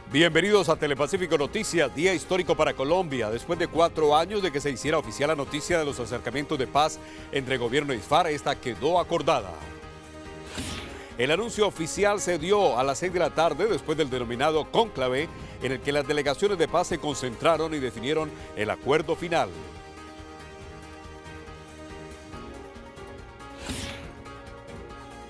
Bienvenidos a Telepacífico Noticias, día histórico para Colombia. Después de 4 años de que se hiciera oficial la noticia de los acercamientos de paz entre gobierno y FARC, esta quedó acordada. El anuncio oficial se dio a las 6 de la tarde después del denominado cónclave, en el que las delegaciones de paz se concentraron y definieron el acuerdo final.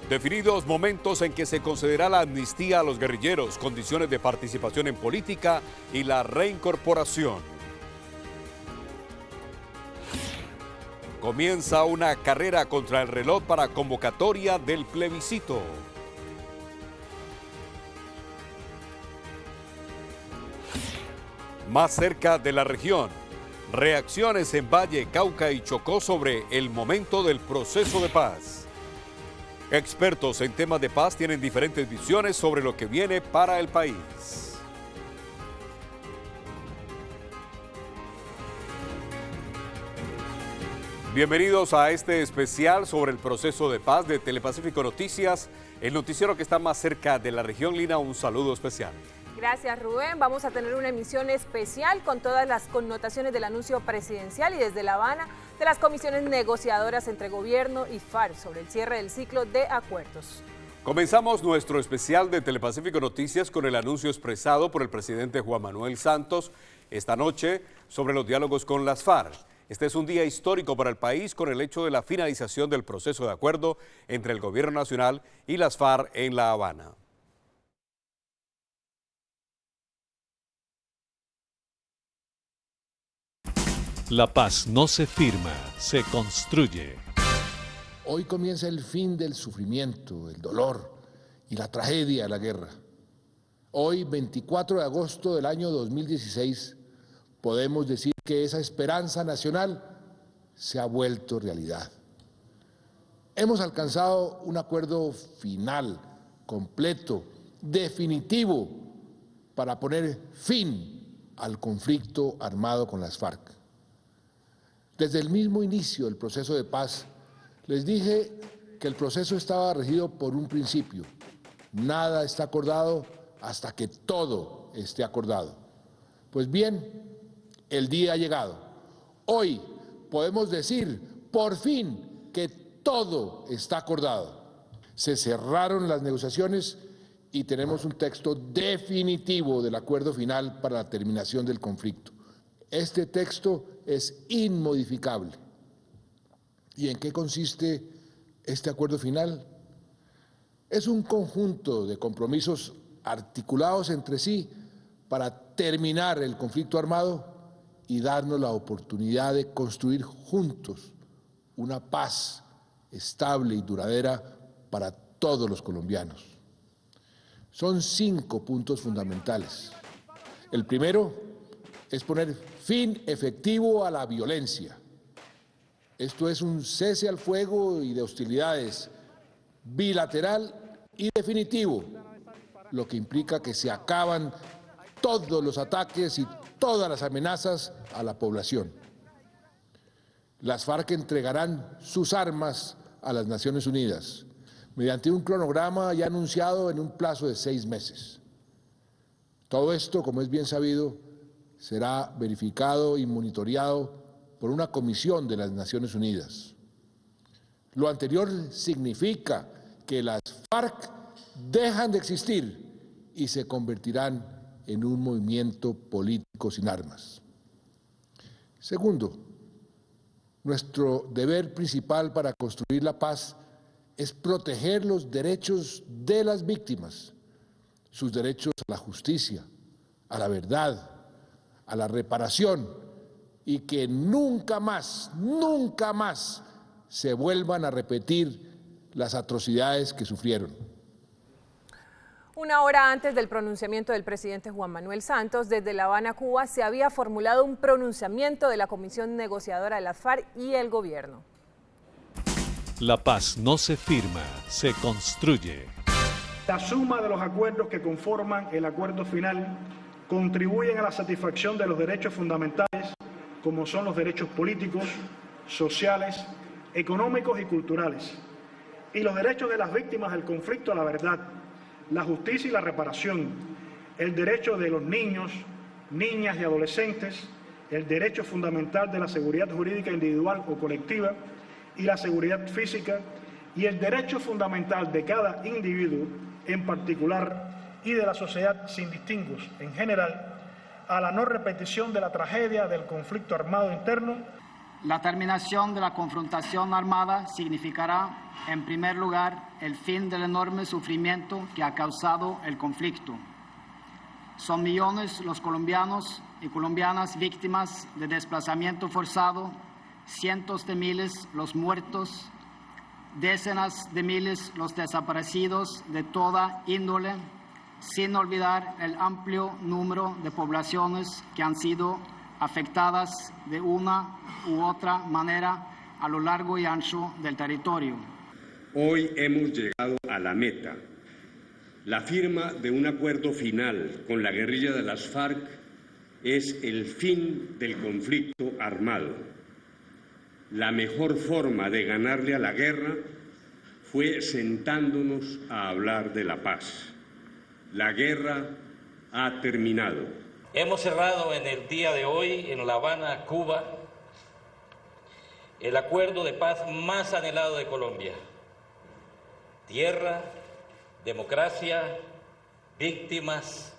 Definidos momentos en que se concederá la amnistía a los guerrilleros, condiciones de participación en política y la reincorporación. Comienza una carrera contra el reloj para convocatoria del plebiscito. Más cerca de la región, reacciones en Valle, Cauca y Chocó sobre el momento del proceso de paz. Expertos en temas de paz tienen diferentes visiones sobre lo que viene para el país. Bienvenidos a este especial sobre el proceso de paz de Telepacífico Noticias, el noticiero que está más cerca de la región. Lina, un saludo especial. Gracias, Rubén. Vamos a tener una emisión especial con todas las connotaciones del anuncio presidencial y desde La Habana de las comisiones negociadoras entre gobierno y FARC sobre el cierre del ciclo de acuerdos. Comenzamos nuestro especial de Telepacífico Noticias con el anuncio expresado por el presidente Juan Manuel Santos esta noche sobre los diálogos con las FARC. Este es un día histórico para el país con el hecho de la finalización del proceso de acuerdo entre el gobierno nacional y las FARC en La Habana. La paz no se firma, se construye. Hoy comienza el fin del sufrimiento, el dolor y la tragedia de la guerra. Hoy, 24 de agosto del año 2016, podemos decir que esa esperanza nacional se ha vuelto realidad. Hemos alcanzado un acuerdo final, completo, definitivo, para poner fin al conflicto armado con las FARC. Desde el mismo inicio del proceso de paz, les dije que el proceso estaba regido por un principio. Nada está acordado hasta que todo esté acordado. Pues bien, el día ha llegado. Hoy podemos decir, por fin, que todo está acordado. Se cerraron las negociaciones y tenemos un texto definitivo del acuerdo final para la terminación del conflicto. Este texto es inmodificable. ¿Y en qué consiste este acuerdo final? Es un conjunto de compromisos articulados entre sí para terminar el conflicto armado y darnos la oportunidad de construir juntos una paz estable y duradera para todos los colombianos. Son 5 puntos fundamentales. El primero es poner fin efectivo a la violencia. Esto es un cese al fuego y de hostilidades bilateral y definitivo, lo que implica que se acaban todos los ataques y todas las amenazas a la población. Las FARC entregarán sus armas a las Naciones Unidas mediante un cronograma ya anunciado en un plazo de 6 meses. Todo esto, como es bien sabido, será verificado y monitoreado por una comisión de las Naciones Unidas. Lo anterior significa que las FARC dejan de existir y se convertirán en un movimiento político sin armas. Segundo, nuestro deber principal para construir la paz es proteger los derechos de las víctimas, sus derechos a la justicia, a la verdad, a la reparación y que nunca más se vuelvan a repetir las atrocidades que sufrieron. Una hora antes del pronunciamiento del presidente Juan Manuel Santos, desde La Habana, Cuba, se había formulado un pronunciamiento de la Comisión Negociadora de las FARC y el gobierno. La paz no se firma, se construye. La suma de los acuerdos que conforman el acuerdo final contribuyen a la satisfacción de los derechos fundamentales, como son los derechos políticos, sociales, económicos y culturales, y los derechos de las víctimas del conflicto a la verdad, la justicia y la reparación, el derecho de los niños, niñas y adolescentes, el derecho fundamental de la seguridad jurídica individual o colectiva y la seguridad física, y el derecho fundamental de cada individuo en particular y de la sociedad sin distingos en general a la no repetición de la tragedia del conflicto armado interno. La terminación de la confrontación armada significará, en primer lugar, el fin del enorme sufrimiento que ha causado el conflicto. Son millones los colombianos y colombianas víctimas de desplazamiento forzado, cientos de miles los muertos, decenas de miles los desaparecidos de toda índole, sin olvidar el amplio número de poblaciones que han sido afectadas de una u otra manera a lo largo y ancho del territorio. Hoy hemos llegado a la meta. La firma de un acuerdo final con la guerrilla de las FARC es el fin del conflicto armado. La mejor forma de ganarle a la guerra fue sentándonos a hablar de la paz. La guerra ha terminado. Hemos cerrado en el día de hoy en La Habana, Cuba, el acuerdo de paz más anhelado de Colombia. Tierra, democracia, víctimas,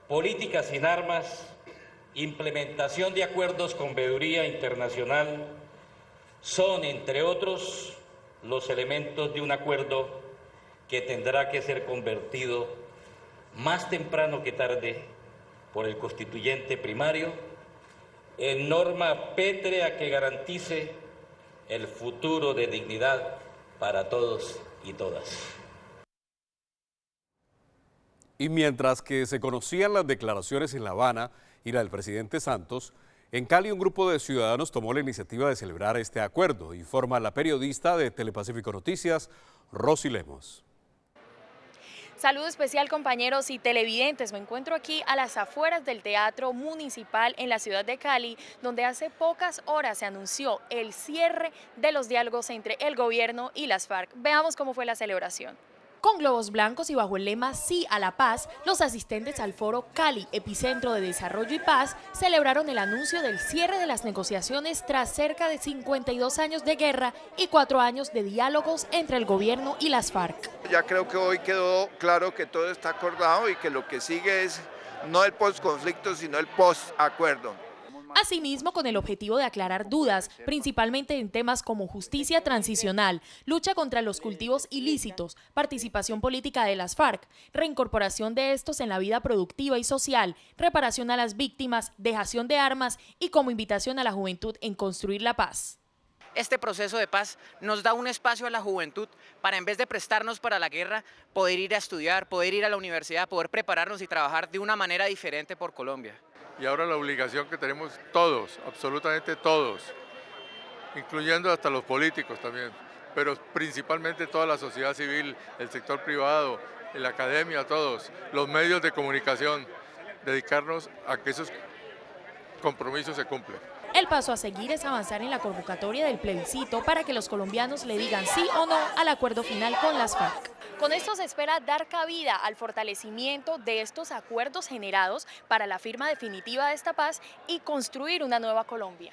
política sin armas, implementación de acuerdos con veeduría internacional son, entre otros, los elementos de un acuerdo que tendrá que ser convertido más temprano que tarde por el constituyente primario en norma pétrea que garantice el futuro de dignidad para todos y todas. Y mientras que se conocían las declaraciones en La Habana y la del presidente Santos, en Cali un grupo de ciudadanos tomó la iniciativa de celebrar este acuerdo, informa la periodista de Telepacífico Noticias, Rosy Lemos. Saludo especial, compañeros y televidentes. Me encuentro aquí a las afueras del Teatro Municipal en la ciudad de Cali, donde hace pocas horas se anunció el cierre de los diálogos entre el gobierno y las FARC. Veamos cómo fue la celebración. Con globos blancos y bajo el lema Sí a la Paz, los asistentes al foro Cali, Epicentro de Desarrollo y Paz, celebraron el anuncio del cierre de las negociaciones tras cerca de 52 años de guerra y 4 años de diálogos entre el gobierno y las FARC. Ya creo que hoy quedó claro que todo está acordado y que lo que sigue es no el post-conflicto, sino el post-acuerdo. Asimismo, con el objetivo de aclarar dudas, principalmente en temas como justicia transicional, lucha contra los cultivos ilícitos, participación política de las FARC, reincorporación de estos en la vida productiva y social, reparación a las víctimas, dejación de armas y como invitación a la juventud en construir la paz. Este proceso de paz nos da un espacio a la juventud para, en vez de prestarnos para la guerra, poder ir a estudiar, poder ir a la universidad, poder prepararnos y trabajar de una manera diferente por Colombia. Y ahora la obligación que tenemos todos, absolutamente todos, incluyendo hasta los políticos también, pero principalmente toda la sociedad civil, el sector privado, la academia, todos, los medios de comunicación, dedicarnos a que esos compromisos se cumplan. El paso a seguir es avanzar en la convocatoria del plebiscito para que los colombianos le digan sí o no al acuerdo final con las FARC. Con esto se espera dar cabida al fortalecimiento de estos acuerdos generados para la firma definitiva de esta paz y construir una nueva Colombia.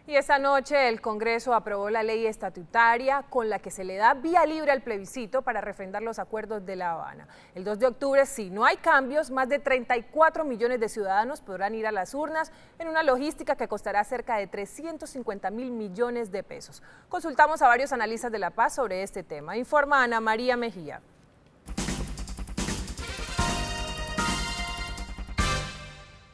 Y esta noche el Congreso aprobó la ley estatutaria con la que se le da vía libre al plebiscito para refrendar los acuerdos de La Habana. El 2 de octubre, si no hay cambios, más de 34 millones de ciudadanos podrán ir a las urnas en una logística que costará cerca de 350.000 millones de pesos. Consultamos a varios analistas de la paz sobre este tema. Informa Ana María Mejía.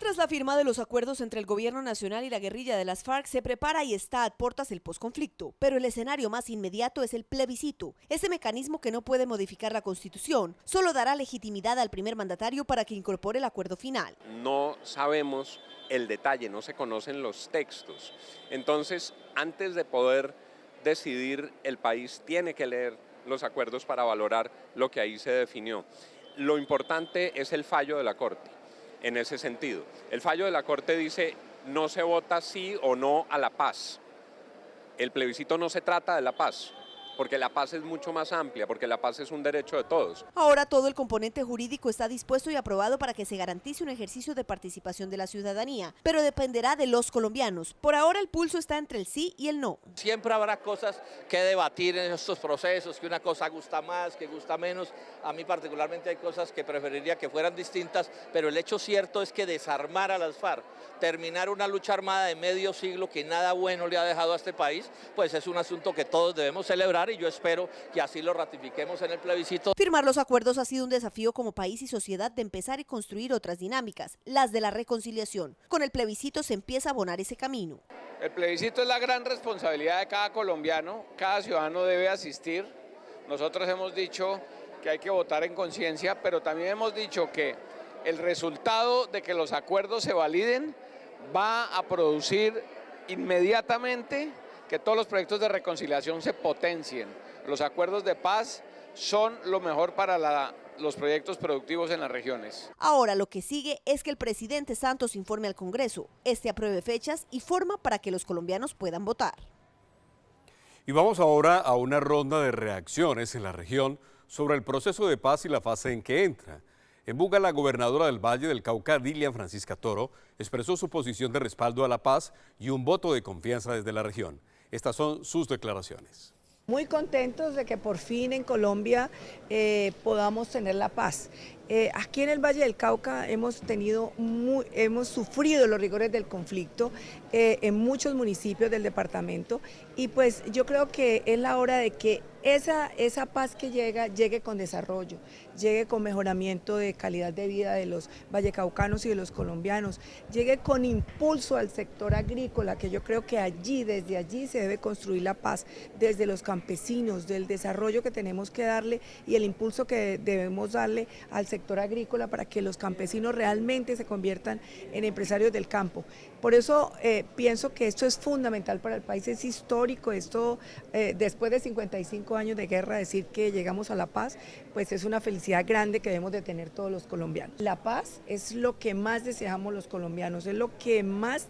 Tras la firma de los acuerdos entre el gobierno nacional y la guerrilla de las FARC, se prepara y está a puertas el posconflicto, pero el escenario más inmediato es el plebiscito. Ese mecanismo que no puede modificar la Constitución, solo dará legitimidad al primer mandatario para que incorpore el acuerdo final. No sabemos el detalle, no se conocen los textos. Entonces, antes de poder decidir, el país tiene que leer los acuerdos para valorar lo que ahí se definió. Lo importante es el fallo de la Corte. En ese sentido, el fallo de la Corte dice no se vota sí o no a la paz. El plebiscito no se trata de la paz, porque la paz es mucho más amplia, porque la paz es un derecho de todos. Ahora todo el componente jurídico está dispuesto y aprobado para que se garantice un ejercicio de participación de la ciudadanía, pero dependerá de los colombianos. Por ahora el pulso está entre el sí y el no. Siempre habrá cosas que debatir en estos procesos, que una cosa gusta más, que gusta menos. A mí particularmente hay cosas que preferiría que fueran distintas, pero el hecho cierto es que desarmar a las FARC, terminar una lucha armada de medio siglo que nada bueno le ha dejado a este país, pues es un asunto que todos debemos celebrar y yo espero que así lo ratifiquemos en el plebiscito. Firmar los acuerdos ha sido un desafío como país y sociedad de empezar y construir otras dinámicas, las de la reconciliación. Con el plebiscito se empieza a abonar ese camino. El plebiscito es la gran responsabilidad de cada colombiano, cada ciudadano debe asistir. Nosotros hemos dicho que hay que votar en conciencia, pero también hemos dicho que el resultado de que los acuerdos se validen va a producir inmediatamente que todos los proyectos de reconciliación se potencien. Los acuerdos de paz son lo mejor para los proyectos productivos en las regiones. Ahora lo que sigue es que el presidente Santos informe al Congreso, apruebe fechas y forma para que los colombianos puedan votar. Y vamos ahora a una ronda de reacciones en la región sobre el proceso de paz y la fase en que entra. En Buga, la gobernadora del Valle del Cauca, Dilian Francisca Toro, expresó su posición de respaldo a la paz y un voto de confianza desde la región. Estas son sus declaraciones. Muy contentos de que por fin en Colombia podamos tener la paz. Aquí en el Valle del Cauca hemos sufrido los rigores del conflicto en muchos municipios del departamento y pues yo creo que es la hora de que esa paz que llegue con desarrollo, llegue con mejoramiento de calidad de vida de los vallecaucanos y de los colombianos, llegue con impulso al sector agrícola, que yo creo que desde allí se debe construir la paz, desde los campesinos, del desarrollo que tenemos que darle y el impulso que debemos darle al sector agrícola para que los campesinos realmente se conviertan en empresarios del campo. Por eso pienso que esto es fundamental para el país, es histórico, esto después de 55 años de guerra, decir que llegamos a la paz, pues es una felicidad grande que debemos de tener todos los colombianos. La paz es lo que más deseamos los colombianos, es lo que más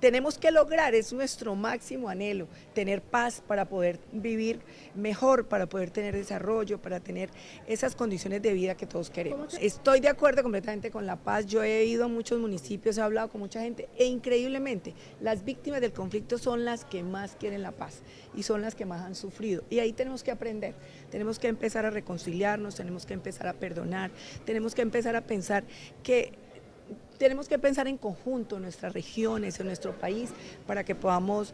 tenemos que lograr, es nuestro máximo anhelo, tener paz para poder vivir mejor, para poder tener desarrollo, para tener esas condiciones de vida que todos queremos. Estoy de acuerdo completamente con la paz, yo he ido a muchos municipios, he hablado con mucha gente e increíblemente las víctimas del conflicto son las que más quieren la paz y son las que más han sufrido y ahí tenemos que aprender, tenemos que empezar a reconciliarnos, tenemos que empezar a perdonar, tenemos que empezar a pensar que tenemos que pensar en conjunto en nuestras regiones, en nuestro país, para que podamos,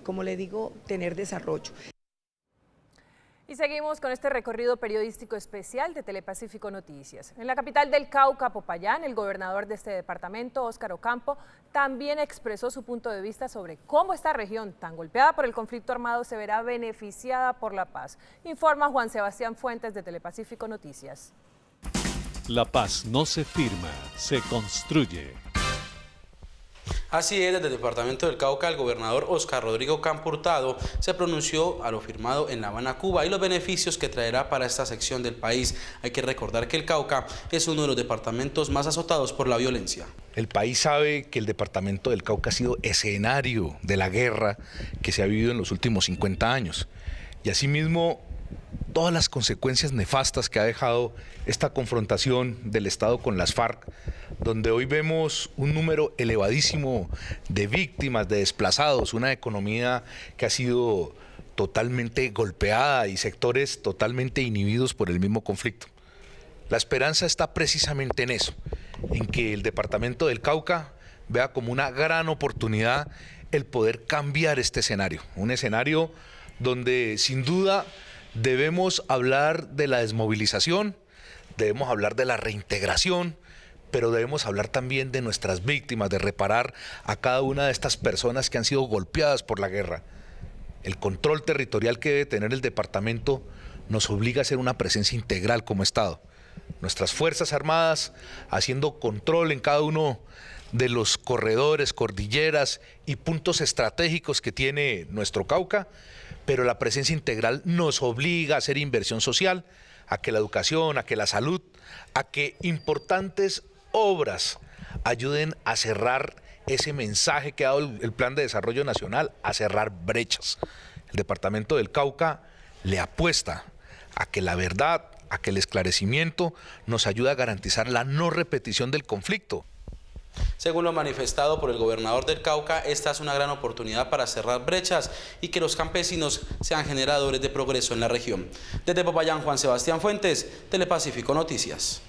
como le digo, tener desarrollo. Y seguimos con este recorrido periodístico especial de Telepacífico Noticias. En la capital del Cauca, Popayán, el gobernador de este departamento, Óscar Ocampo, también expresó su punto de vista sobre cómo esta región, tan golpeada por el conflicto armado, se verá beneficiada por la paz. Informa Juan Sebastián Fuentes de Telepacífico Noticias. La paz no se firma, se construye. Así es, desde el departamento del Cauca, el gobernador Óscar Rodrigo Ocampo Hurtado se pronunció a lo firmado en La Habana, Cuba, y los beneficios que traerá para esta sección del país. Hay que recordar que el Cauca es uno de los departamentos más azotados por la violencia. El país sabe que el departamento del Cauca ha sido escenario de la guerra que se ha vivido en los últimos 50 años. Y asimismo, todas las consecuencias nefastas que ha dejado esta confrontación del Estado con las FARC, donde hoy vemos un número elevadísimo de víctimas, de desplazados, una economía que ha sido totalmente golpeada y sectores totalmente inhibidos por el mismo conflicto. La esperanza está precisamente en eso, en que el departamento del Cauca vea como una gran oportunidad el poder cambiar este escenario, un escenario donde sin duda debemos hablar de la desmovilización, debemos hablar de la reintegración, pero debemos hablar también de nuestras víctimas, de reparar a cada una de estas personas que han sido golpeadas por la guerra. El control territorial que debe tener el departamento nos obliga a hacer una presencia integral como Estado. Nuestras Fuerzas Armadas haciendo control en cada uno de los corredores, cordilleras y puntos estratégicos que tiene nuestro Cauca, pero la presencia integral nos obliga a hacer inversión social, a que la educación, a que la salud, a que importantes obras ayuden a cerrar ese mensaje que ha dado el Plan de Desarrollo Nacional, a cerrar brechas. El departamento del Cauca le apuesta a que la verdad, a que el esclarecimiento nos ayude a garantizar la no repetición del conflicto. Según lo manifestado por el gobernador del Cauca, esta es una gran oportunidad para cerrar brechas y que los campesinos sean generadores de progreso en la región. Desde Popayán, Juan Sebastián Fuentes, Telepacífico Noticias.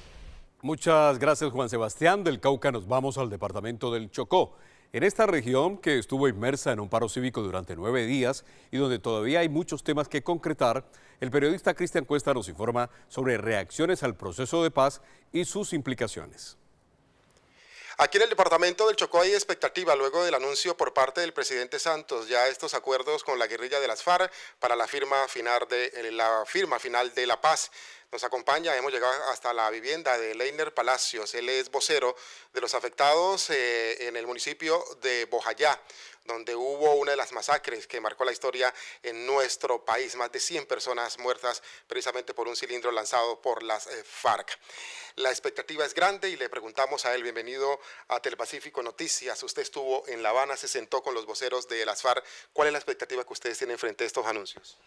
Muchas gracias, Juan Sebastián. Del Cauca nos vamos al departamento del Chocó. En esta región, que estuvo inmersa en un paro cívico durante 9 días y donde todavía hay muchos temas que concretar, el periodista Cristian Cuesta nos informa sobre reacciones al proceso de paz y sus implicaciones. Aquí en el departamento del Chocó hay expectativa luego del anuncio por parte del presidente Santos ya estos acuerdos con la guerrilla de las FARC para la firma final de la paz. Nos acompaña, hemos llegado hasta la vivienda de Leiner Palacios. Él es vocero de los afectados en el municipio de Bojayá, donde hubo una de las masacres que marcó la historia en nuestro país. Más de 100 personas muertas precisamente por un cilindro lanzado por las FARC. La expectativa es grande y le preguntamos a él, bienvenido a Telepacífico Noticias. Usted estuvo en La Habana, se sentó con los voceros de las FARC. ¿Cuál es la expectativa que ustedes tienen frente a estos anuncios?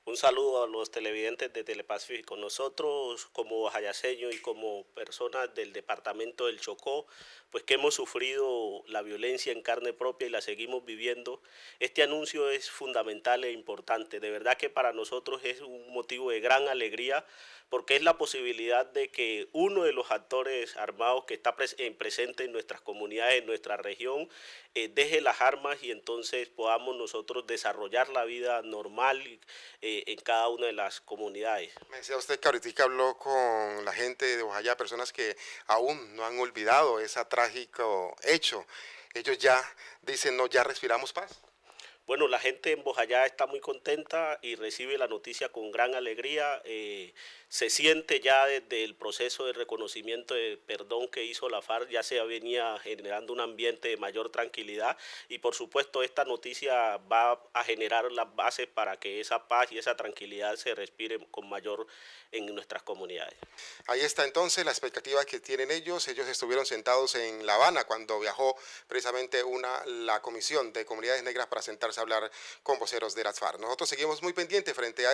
Un saludo a los televidentes de Telepacífico. Nosotros como bajayaseños y como personas del departamento del Chocó, pues que hemos sufrido la violencia en carne propia y la seguimos viviendo, este anuncio es fundamental e importante. De verdad que para nosotros es un motivo de gran alegría porque es la posibilidad de que uno de los actores armados que está presente en nuestras comunidades, en nuestra región, deje las armas y entonces podamos nosotros desarrollar la vida normal en cada una de las comunidades. Me decía usted que ahorita habló con la gente de Bojayá, personas que aún no han olvidado ese trágico hecho. Ellos ya dicen, no, ya respiramos paz. Bueno, la gente en Bojayá está muy contenta y recibe la noticia con gran alegría. Se siente ya desde el proceso de reconocimiento de perdón que hizo la FARC, ya se venía generando un ambiente de mayor tranquilidad y por supuesto esta noticia va a generar las bases para que esa paz y esa tranquilidad se respire con mayor en nuestras comunidades. Ahí está entonces la expectativa que tienen ellos. Ellos estuvieron sentados en La Habana cuando viajó precisamente la Comisión de Comunidades Negras para sentarse a hablar con voceros de las FARC. Nosotros seguimos muy pendientes frente a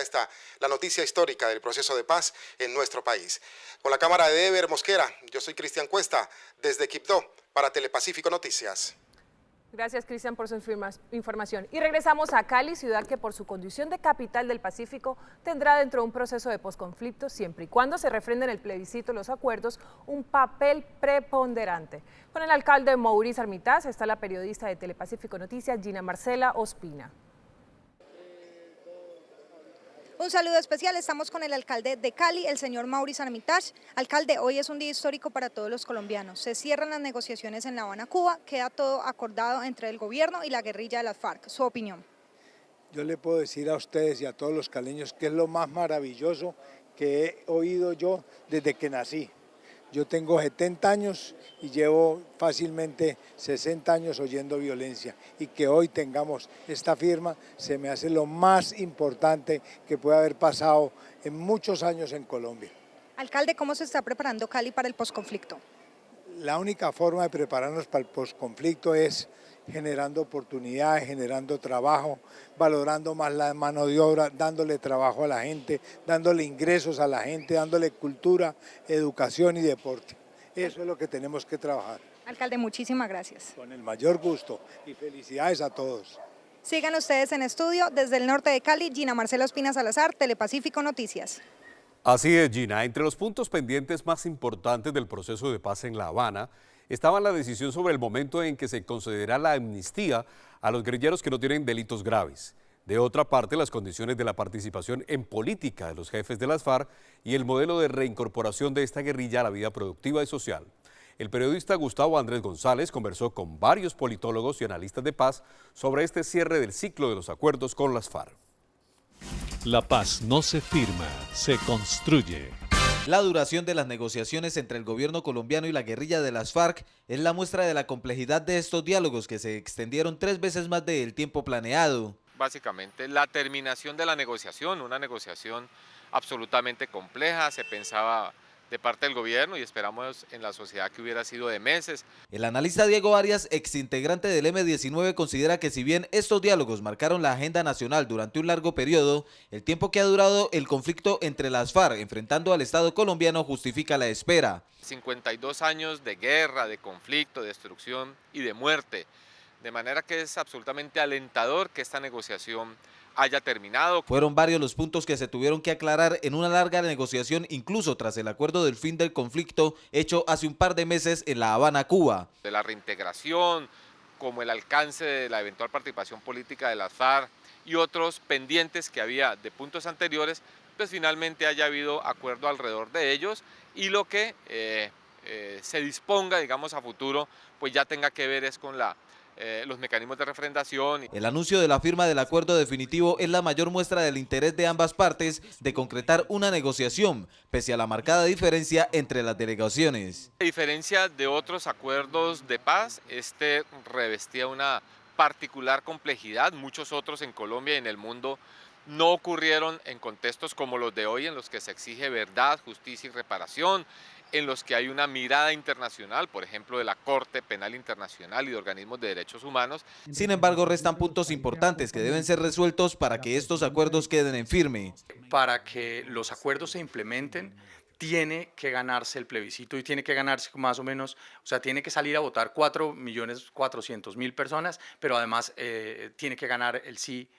la noticia histórica del proceso de paz en nuestro país. Con la cámara de Ever Mosquera, yo soy Cristian Cuesta, desde Quibdó, para Telepacífico Noticias. Gracias, Cristian, por su información. Y regresamos a Cali, ciudad que por su condición de capital del Pacífico tendrá dentro de un proceso de posconflicto, siempre y cuando se refrenden el plebiscito los acuerdos, un papel preponderante. Con el alcalde Maurice Armitage está la periodista de Telepacífico Noticias, Gina Marcela Ospina. Un saludo especial, estamos con el alcalde de Cali, el señor Maurice Armitage. Alcalde, hoy es un día histórico para todos los colombianos. Se cierran las negociaciones en La Habana, Cuba, queda todo acordado entre el gobierno y la guerrilla de las FARC. ¿Su opinión? Yo le puedo decir a ustedes y a todos los caleños que es lo más maravilloso que he oído yo desde que nací. Yo tengo 70 años y llevo fácilmente 60 años oyendo violencia y que hoy tengamos esta firma se me hace lo más importante que puede haber pasado en muchos años en Colombia. Alcalde, ¿cómo se está preparando Cali para el posconflicto? La única forma de prepararnos para el posconflicto es generando oportunidades, generando trabajo, valorando más la mano de obra, dándole trabajo a la gente, dándole ingresos a la gente, dándole cultura, educación y deporte. Eso es lo que tenemos que trabajar. Alcalde, muchísimas gracias. Con el mayor gusto y felicidades a todos. Sigan ustedes en estudio desde el norte de Cali, Gina Marcela Ospina Salazar, Telepacífico Noticias. Así es, Gina. Entre los puntos pendientes más importantes del proceso de paz en La Habana estaba la decisión sobre el momento en que se concederá la amnistía a los guerrilleros que no tienen delitos graves. De otra parte, las condiciones de la participación en política de los jefes de las FARC y el modelo de reincorporación de esta guerrilla a la vida productiva y social. El periodista Gustavo Andrés González conversó con varios politólogos y analistas de paz sobre este cierre del ciclo de los acuerdos con las FARC. La paz no se firma, se construye. La duración de las negociaciones entre el gobierno colombiano y la guerrilla de las FARC es la muestra de la complejidad de estos diálogos que se extendieron 3 veces más del tiempo planeado. Básicamente la terminación de la negociación, una negociación absolutamente compleja, se pensaba de parte del gobierno y esperamos en la sociedad que hubiera sido de meses. El analista Diego Arias, exintegrante del M-19, considera que si bien estos diálogos marcaron la agenda nacional durante un largo periodo, el tiempo que ha durado el conflicto entre las FARC enfrentando al Estado colombiano justifica la espera. 52 años de guerra, de conflicto, de destrucción y de muerte, de manera que es absolutamente alentador que esta negociación haya terminado. Fueron varios los puntos que se tuvieron que aclarar en una larga negociación, incluso tras el acuerdo del fin del conflicto hecho hace un par de meses en La Habana, Cuba. De la reintegración, como el alcance de la eventual participación política de las FARC y otros pendientes que había de puntos anteriores, pues finalmente haya habido acuerdo alrededor de ellos y lo que se disponga, digamos, a futuro, pues ya tenga que ver es con los mecanismos de refrendación. El anuncio de la firma del acuerdo definitivo es la mayor muestra del interés de ambas partes de concretar una negociación, pese a la marcada diferencia entre las delegaciones. A diferencia de otros acuerdos de paz, este revestía una particular complejidad. Muchos otros en Colombia y en el mundo no ocurrieron en contextos como los de hoy, en los que se exige verdad, justicia y reparación, en los que hay una mirada internacional, por ejemplo, de la Corte Penal Internacional y de organismos de derechos humanos. Sin embargo, restan puntos importantes que deben ser resueltos para que estos acuerdos queden en firme. Para que los acuerdos se implementen, tiene que ganarse el plebiscito y tiene que ganarse más o menos, o sea, tiene que salir a votar 4.400.000 personas, pero además tiene que ganar el sí.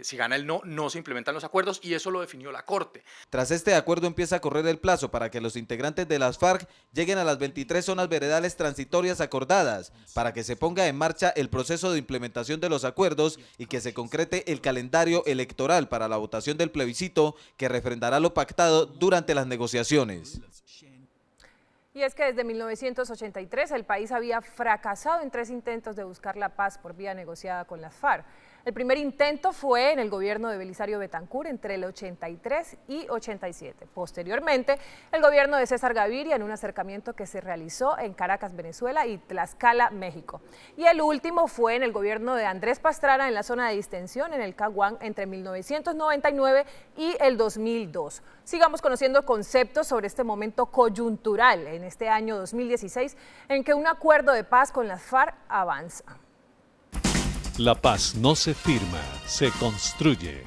Si gana el no, no se implementan los acuerdos y eso lo definió la Corte. Tras este acuerdo empieza a correr el plazo para que los integrantes de las FARC lleguen a las 23 zonas veredales transitorias acordadas, para que se ponga en marcha el proceso de implementación de los acuerdos y que se concrete el calendario electoral para la votación del plebiscito que refrendará lo pactado durante las negociaciones. Y es que desde 1983 el país había fracasado en 3 intentos de buscar la paz por vía negociada con las FARC. El primer intento fue en el gobierno de Belisario Betancur entre el 83 y 87. Posteriormente, el gobierno de César Gaviria en un acercamiento que se realizó en Caracas, Venezuela y Tlaxcala, México. Y el último fue en el gobierno de Andrés Pastrana en la zona de distensión en el Caguán entre 1999 y el 2002. Sigamos conociendo conceptos sobre este momento coyuntural en este año 2016 en que un acuerdo de paz con las FARC avanza. La paz no se firma, se construye.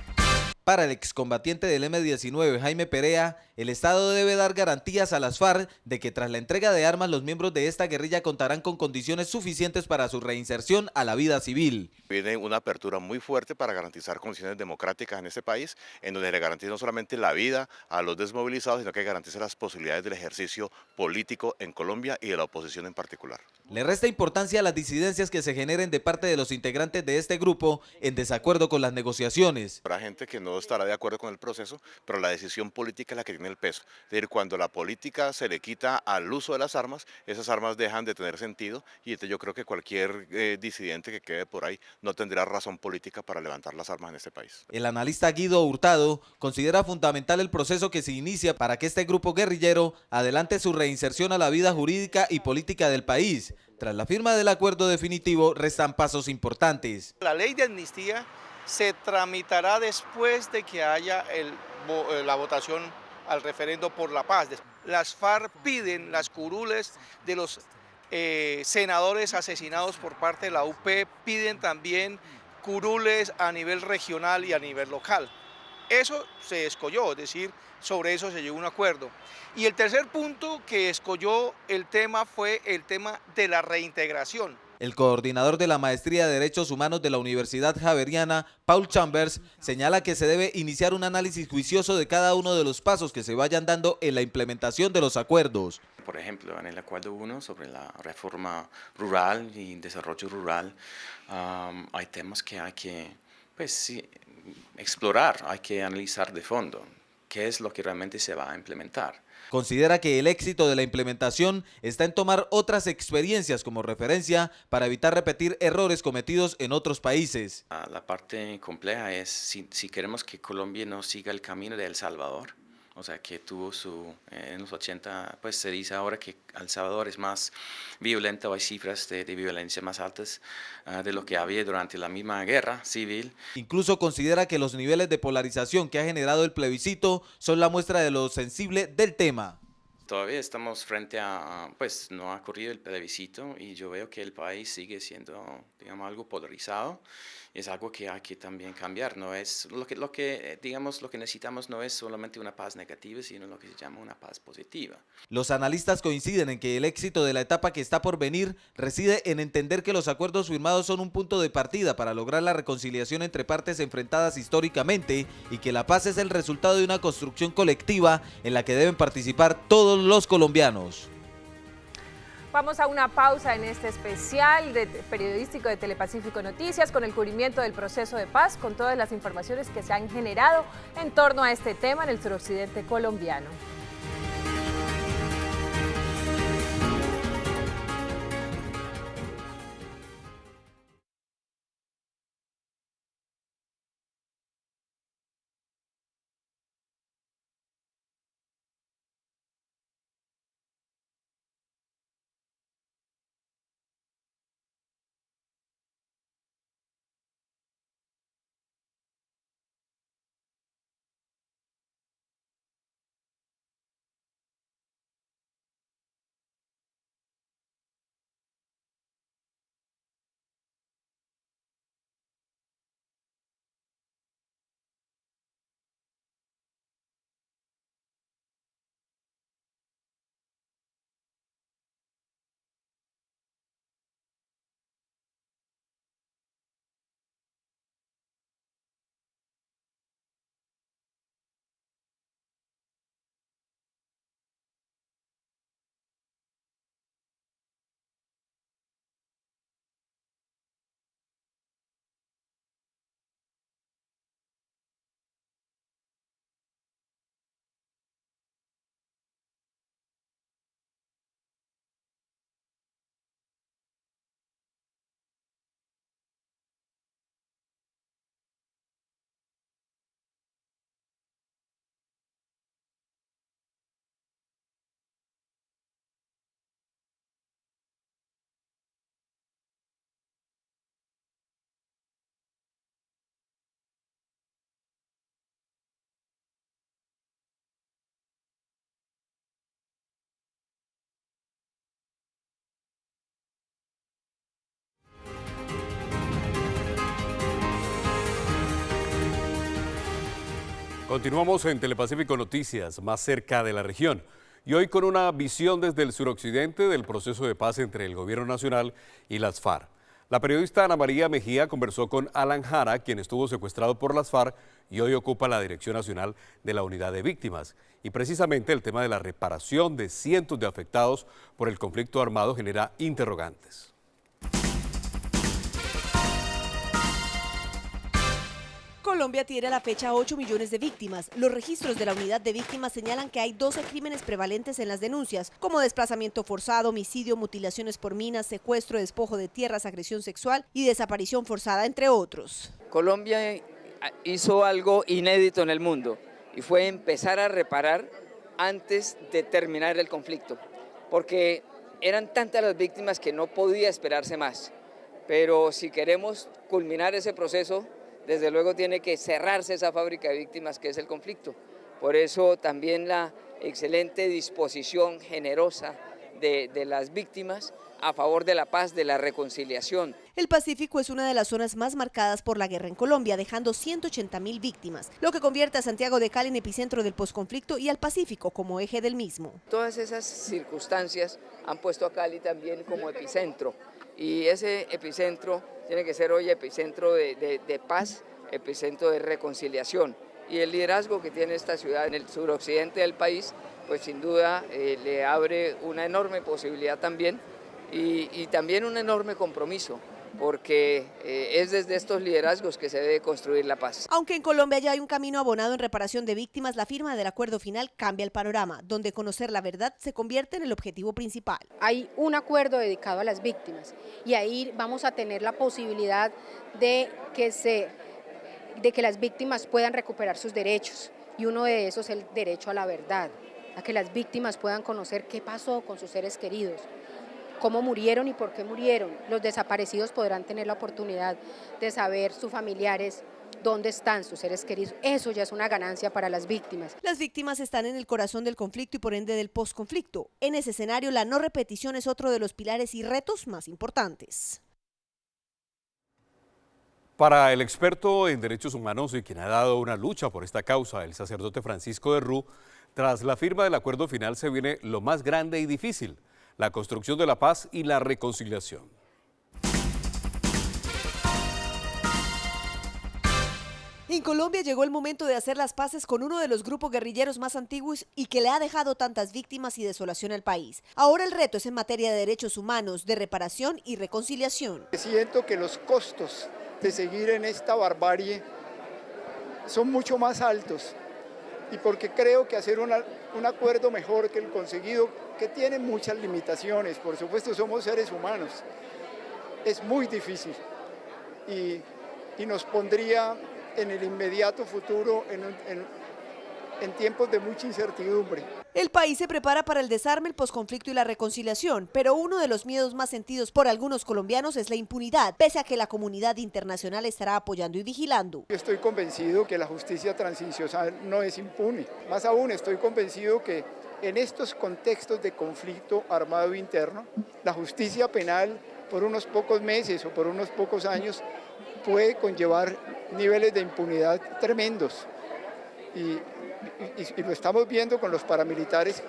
Para el excombatiente del M-19, Jaime Perea, el Estado debe dar garantías a las FARC de que tras la entrega de armas los miembros de esta guerrilla contarán con condiciones suficientes para su reinserción a la vida civil. Viene una apertura muy fuerte para garantizar condiciones democráticas en este país, en donde le garantiza no solamente la vida a los desmovilizados, sino que garantiza las posibilidades del ejercicio político en Colombia y de la oposición en particular. Le resta importancia a las disidencias que se generen de parte de los integrantes de este grupo en desacuerdo con las negociaciones. Habrá gente que no estará de acuerdo con el proceso, pero la decisión política es la que tiene el peso. Es decir, cuando la política se le quita al uso de las armas, esas armas dejan de tener sentido y entonces yo creo que cualquier disidente que quede por ahí no tendrá razón política para levantar las armas en este país. El analista Guido Hurtado considera fundamental el proceso que se inicia para que este grupo guerrillero adelante su reinserción a la vida jurídica y política del país. Tras la firma del acuerdo definitivo restan pasos importantes. La ley de amnistía se tramitará después de que haya la votación al referendo por la paz. Las FARC piden las curules de los senadores asesinados por parte de la UP, piden también curules a nivel regional y a nivel local. Eso se escolló, es decir, sobre eso se llegó a un acuerdo. Y el tercer punto que escolló el tema fue el tema de la reintegración. El coordinador de la Maestría de Derechos Humanos de la Universidad Javeriana, Paul Chambers, señala que se debe iniciar un análisis juicioso de cada uno de los pasos que se vayan dando en la implementación de los acuerdos. Por ejemplo, en el acuerdo 1 sobre la reforma rural y desarrollo rural, hay temas que hay que explorar, hay que analizar de fondo qué es lo que realmente se va a implementar. Considera que el éxito de la implementación está en tomar otras experiencias como referencia para evitar repetir errores cometidos en otros países. La parte compleja es si queremos que Colombia no siga el camino de El Salvador, o sea, que tuvo en los 80, pues se dice ahora que El Salvador es más violento, hay cifras de violencia más altas de lo que había durante la misma guerra civil. Incluso considera que los niveles de polarización que ha generado el plebiscito son la muestra de lo sensible del tema. Todavía estamos frente a, pues no ha ocurrido el plebiscito y yo veo que el país sigue siendo, digamos, algo polarizado. Es algo que hay que también cambiar. No es digamos, lo que necesitamos no es solamente una paz negativa, sino lo que se llama una paz positiva. Los analistas coinciden en que el éxito de la etapa que está por venir reside en entender que los acuerdos firmados son un punto de partida para lograr la reconciliación entre partes enfrentadas históricamente y que la paz es el resultado de una construcción colectiva en la que deben participar todos los colombianos. Vamos a una pausa en este especial periodístico de Telepacífico Noticias con el cubrimiento del proceso de paz, con todas las informaciones que se han generado en torno a este tema en el suroccidente colombiano. Continuamos en Telepacífico Noticias, más cerca de la región. Y hoy con una visión desde el suroccidente del proceso de paz entre el gobierno nacional y las FARC. La periodista Ana María Mejía conversó con Alan Jara, quien estuvo secuestrado por las FARC y hoy ocupa la Dirección Nacional de la Unidad de Víctimas. Y precisamente el tema de la reparación de cientos de afectados por el conflicto armado genera interrogantes. Colombia tiene a la fecha 8 millones de víctimas. Los registros de la unidad de víctimas señalan que hay 12 crímenes prevalentes en las denuncias, como desplazamiento forzado, homicidio, mutilaciones por minas, secuestro, despojo de tierras, agresión sexual y desaparición forzada, entre otros. Colombia hizo algo inédito en el mundo y fue empezar a reparar antes de terminar el conflicto, porque eran tantas las víctimas que no podía esperarse más. Pero si queremos culminar ese proceso, desde luego tiene que cerrarse esa fábrica de víctimas que es el conflicto. Por eso también la excelente disposición generosa de las víctimas a favor de la paz, de la reconciliación. El Pacífico es una de las zonas más marcadas por la guerra en Colombia, dejando 180.000 víctimas, lo que convierte a Santiago de Cali en epicentro del posconflicto y al Pacífico como eje del mismo. Todas esas circunstancias han puesto a Cali también como epicentro, y ese epicentro tiene que ser hoy epicentro de paz, epicentro de reconciliación. Y el liderazgo que tiene esta ciudad en el suroccidente del país, pues sin duda le abre una enorme posibilidad también y también un enorme compromiso, porque es desde estos liderazgos que se debe construir la paz. Aunque en Colombia ya hay un camino abonado en reparación de víctimas, la firma del acuerdo final cambia el panorama, donde conocer la verdad se convierte en el objetivo principal. Hay un acuerdo dedicado a las víctimas y ahí vamos a tener la posibilidad de que las víctimas puedan recuperar sus derechos, y uno de esos es el derecho a la verdad, a que las víctimas puedan conocer qué pasó con sus seres queridos, cómo murieron y por qué murieron. Los desaparecidos podrán tener la oportunidad de saber sus familiares ¿Dónde están sus seres queridos? Eso ya es una ganancia para las víctimas. Las víctimas están en el corazón del conflicto y por ende del posconflicto. En ese escenario, la no repetición es otro de los pilares y retos más importantes. Para el experto en derechos humanos y quien ha dado una lucha por esta causa, el sacerdote Francisco de Rú, tras la firma del acuerdo final se viene lo más grande y difícil, la construcción de la paz y la reconciliación. En Colombia llegó el momento de hacer las paces con uno de los grupos guerrilleros más antiguos y que le ha dejado tantas víctimas y desolación al país. Ahora el reto es en materia de derechos humanos, de reparación y reconciliación. Siento que los costos de seguir en esta barbarie son mucho más altos y porque creo que hacer un acuerdo mejor que el conseguido, que tiene muchas limitaciones, por supuesto somos seres humanos, es muy difícil y nos pondría en el inmediato futuro en tiempos de mucha incertidumbre. El país se prepara para el desarme, el posconflicto y la reconciliación, pero uno de los miedos más sentidos por algunos colombianos es la impunidad, pese a que la comunidad internacional estará apoyando y vigilando. Yo estoy convencido que la justicia transicional no es impune. Más aún, estoy convencido que en estos contextos de conflicto armado interno, la justicia penal por unos pocos meses o por unos pocos años puede conllevar niveles de impunidad tremendos y lo estamos viendo con los paramilitares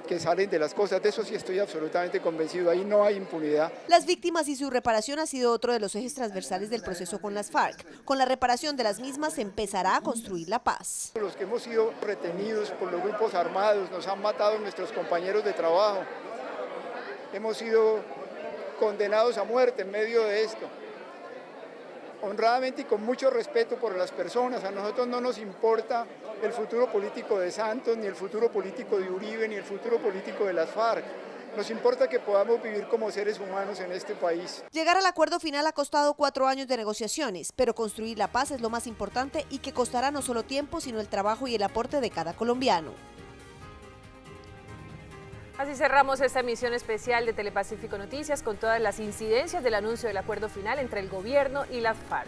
que salen de las cosas. De eso sí estoy absolutamente convencido, ahí no hay impunidad. Las víctimas y su reparación ha sido otro de los ejes transversales del proceso con las FARC. Con la reparación de las mismas se empezará a construir la paz. Los que hemos sido retenidos por los grupos armados, nos han matado nuestros compañeros de trabajo, hemos sido condenados a muerte en medio de esto. Honradamente y con mucho respeto por las personas, a nosotros no nos importa el futuro político de Santos, ni el futuro político de Uribe, ni el futuro político de las FARC. Nos importa que podamos vivir como seres humanos en este país. Llegar al acuerdo final ha costado 4 años de negociaciones, pero construir la paz es lo más importante y que costará no solo tiempo, sino el trabajo y el aporte de cada colombiano. Así cerramos esta emisión especial de Telepacífico Noticias con todas las incidencias del anuncio del acuerdo final entre el gobierno y las FARC.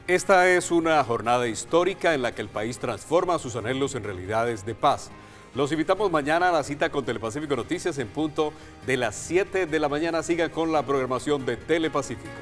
Esta es una jornada histórica en la que el país transforma sus anhelos en realidades de paz. Los invitamos mañana a la cita con Telepacífico Noticias en punto de las 7 de la mañana. Sigan con la programación de Telepacífico.